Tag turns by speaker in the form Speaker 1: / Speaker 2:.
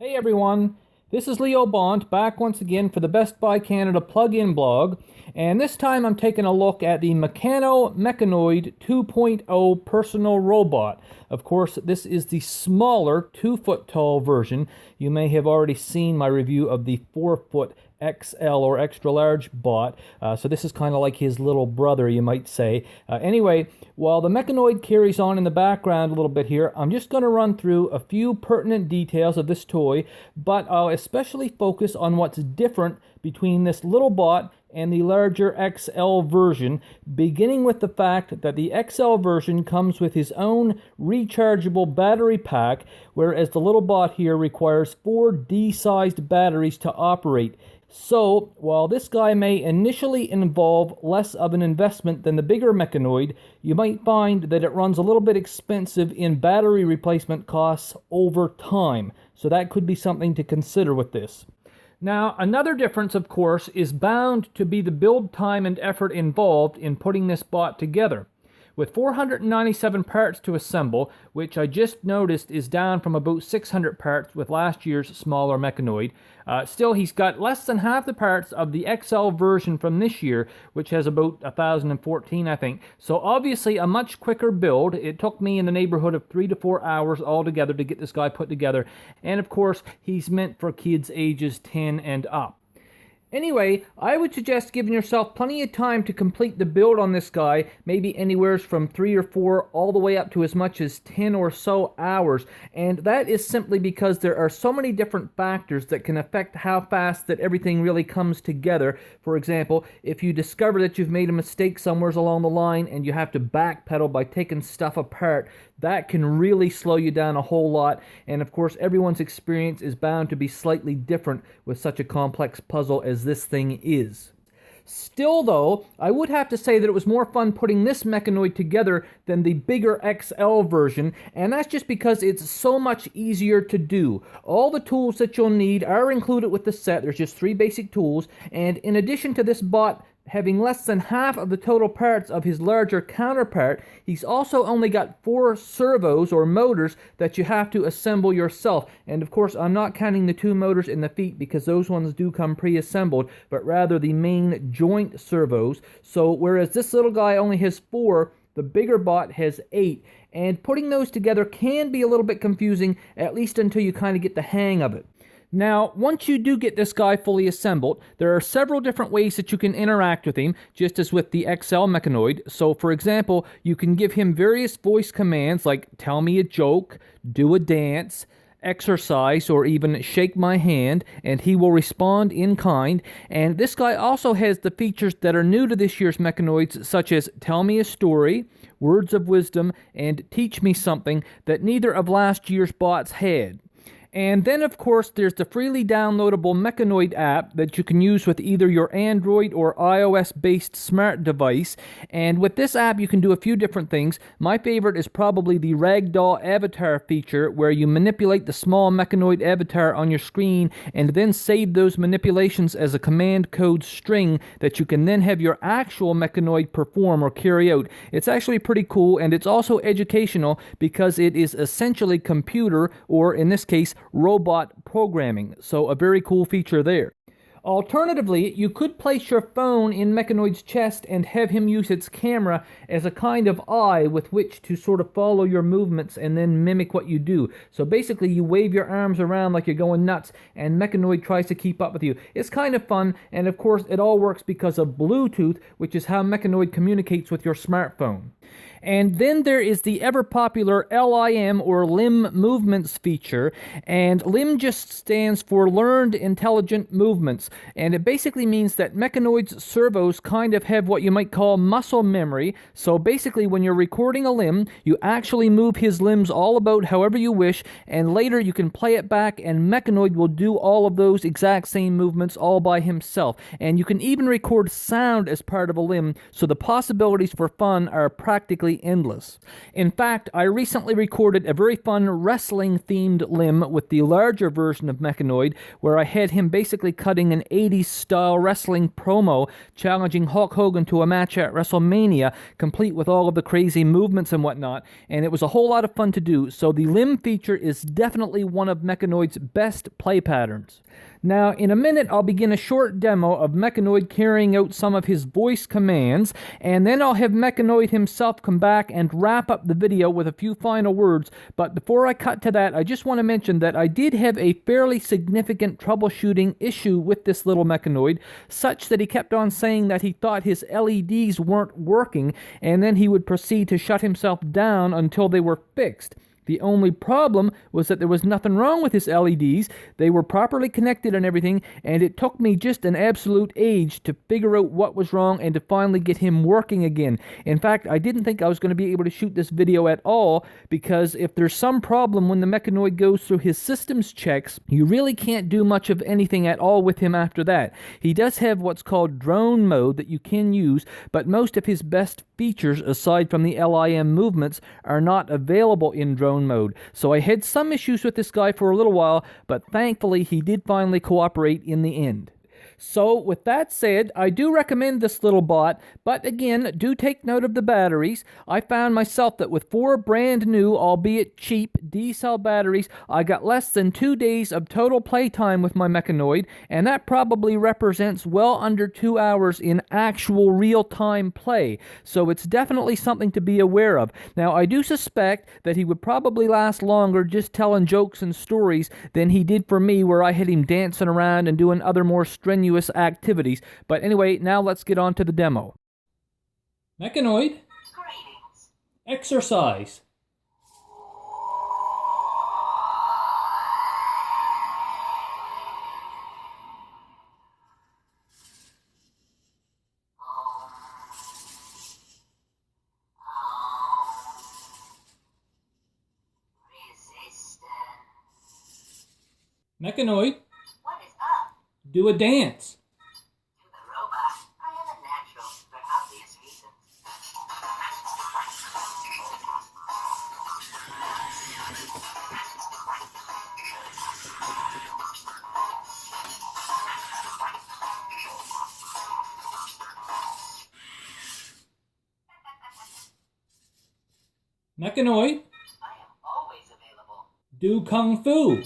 Speaker 1: Hey everyone, this is Leo Bont back once again for the Best Buy Canada plug-in blog, and this time I'm taking a look at the Meccanoid 2.0 personal robot. Of course, this is the smaller 2-foot tall version. You may have already seen my review of the 4-foot XL or extra large bot, so this is kind of like his little brother, you might say. Anyway, while the Meccanoid carries on in the background a little bit here, I'm just going to run through a few pertinent details of this toy, but I'll especially focus on what's different between this little bot and the larger XL version, beginning with the fact that the XL version comes with his own rechargeable battery pack, whereas the little bot here requires 4 D-sized batteries to operate. So, while this guy may initially involve less of an investment than the bigger Meccanoid, you might find that it runs a little bit expensive in battery replacement costs over time. So that could be something to consider with this. Now, another difference, of course, is bound to be the build time and effort involved in putting this bot together. With 497 parts to assemble, which I just noticed is down from about 600 parts with last year's smaller Meccanoid, still he's got less than half the parts of the XL version from this year, which has about 1,014, I think. So obviously a much quicker build. It took me in the neighborhood of 3 to 4 hours altogether to get this guy put together. And of course, he's meant for kids ages 10 and up. Anyway, I would suggest giving yourself plenty of time to complete the build on this guy, maybe anywhere from 3 or 4 all the way up to as much as 10 or so hours, and that is simply because there are so many different factors that can affect how fast that everything really comes together. For example, if you discover that you've made a mistake somewhere along the line and you have to backpedal by taking stuff apart, that can really slow you down a whole lot, and of course everyone's experience is bound to be slightly different with such a complex puzzle as this thing is. Still though, I would have to say that it was more fun putting this Meccanoid together than the bigger XL version, and that's just because it's so much easier to do. All the tools that you'll need are included with the set. There's just 3 basic tools, and in addition to this bot having less than half of the total parts of his larger counterpart, he's also only got 4 servos or motors that you have to assemble yourself. And of course, I'm not counting the 2 motors in the feet because those ones do come pre-assembled, but rather the main joint servos. So whereas this little guy only has 4, the bigger bot has 8. And putting those together can be a little bit confusing, at least until you kind of get the hang of it. Now, once you do get this guy fully assembled, there are several different ways that you can interact with him, just as with the XL Meccanoid. So, for example, you can give him various voice commands like tell me a joke, do a dance, exercise, or even shake my hand, and he will respond in kind. And this guy also has the features that are new to this year's Meccanoids, such as tell me a story, words of wisdom, and teach me something that neither of last year's bots had. And then, of course, there's the freely downloadable Meccanoid app that you can use with either your Android or iOS-based smart device. And with this app, you can do a few different things. My favorite is probably the Ragdoll avatar feature, where you manipulate the small Meccanoid avatar on your screen and then save those manipulations as a command code string that you can then have your actual Meccanoid perform or carry out. It's actually pretty cool, and it's also educational because it is essentially computer, or in this case, robot programming, so a very cool feature there. Alternatively, you could place your phone in Meccanoid's chest and have him use its camera as a kind of eye with which to sort of follow your movements and then mimic what you do. So basically, you wave your arms around like you're going nuts, and Meccanoid tries to keep up with you. It's kind of fun, and of course, it all works because of Bluetooth, which is how Meccanoid communicates with your smartphone. And then there is the ever-popular LIM, or Limb Movements feature, and LIM just stands for Learned Intelligent Movements, and it basically means that Meccanoid's servos kind of have what you might call muscle memory. So basically, when you're recording a limb, you actually move his limbs all about however you wish, and later you can play it back, and Meccanoid will do all of those exact same movements all by himself. And you can even record sound as part of a limb, so the possibilities for fun are practically practically endless. In fact, I recently recorded a very fun wrestling-themed limb with the larger version of Meccanoid, where I had him basically cutting an 80s-style wrestling promo, challenging Hulk Hogan to a match at WrestleMania, complete with all of the crazy movements and whatnot, and it was a whole lot of fun to do, so the limb feature is definitely one of Meccanoid's best play patterns. Now, in a minute, I'll begin a short demo of Meccanoid carrying out some of his voice commands, and then I'll have Meccanoid himself come back and wrap up the video with a few final words. But before I cut to that, I just want to mention that I did have a fairly significant troubleshooting issue with this little Meccanoid, such that he kept on saying that he thought his LEDs weren't working, and then he would proceed to shut himself down until they were fixed. The only problem was that there was nothing wrong with his LEDs. They were properly connected and everything, and it took me just an absolute age to figure out what was wrong and to finally get him working again. In fact, I didn't think I was going to be able to shoot this video at all, because if there's some problem when the Meccanoid goes through his systems checks, you really can't do much of anything at all with him after that. He does have what's called drone mode that you can use, but most of his best features, aside from the LIM movements, are not available in drone mode. So I had some issues with this guy for a little while, but thankfully he did finally cooperate in the end. So, with that said, I do recommend this little bot, but again, do take note of the batteries. I found myself that with 4 brand new, albeit cheap, D-cell batteries, I got less than 2 days of total playtime with my Meccanoid, and that probably represents well under 2 hours in actual real-time play, so it's definitely something to be aware of. Now, I do suspect that he would probably last longer just telling jokes and stories than he did for me, where I had him dancing around and doing other more strenuous activities. But anyway, now let's get on to the demo. Meccanoid, exercise. Meccanoid, do a dance.
Speaker 2: To the robot, I am a natural for obvious reasons.
Speaker 1: Meccanoid,
Speaker 2: I am always available.
Speaker 1: do kung fu.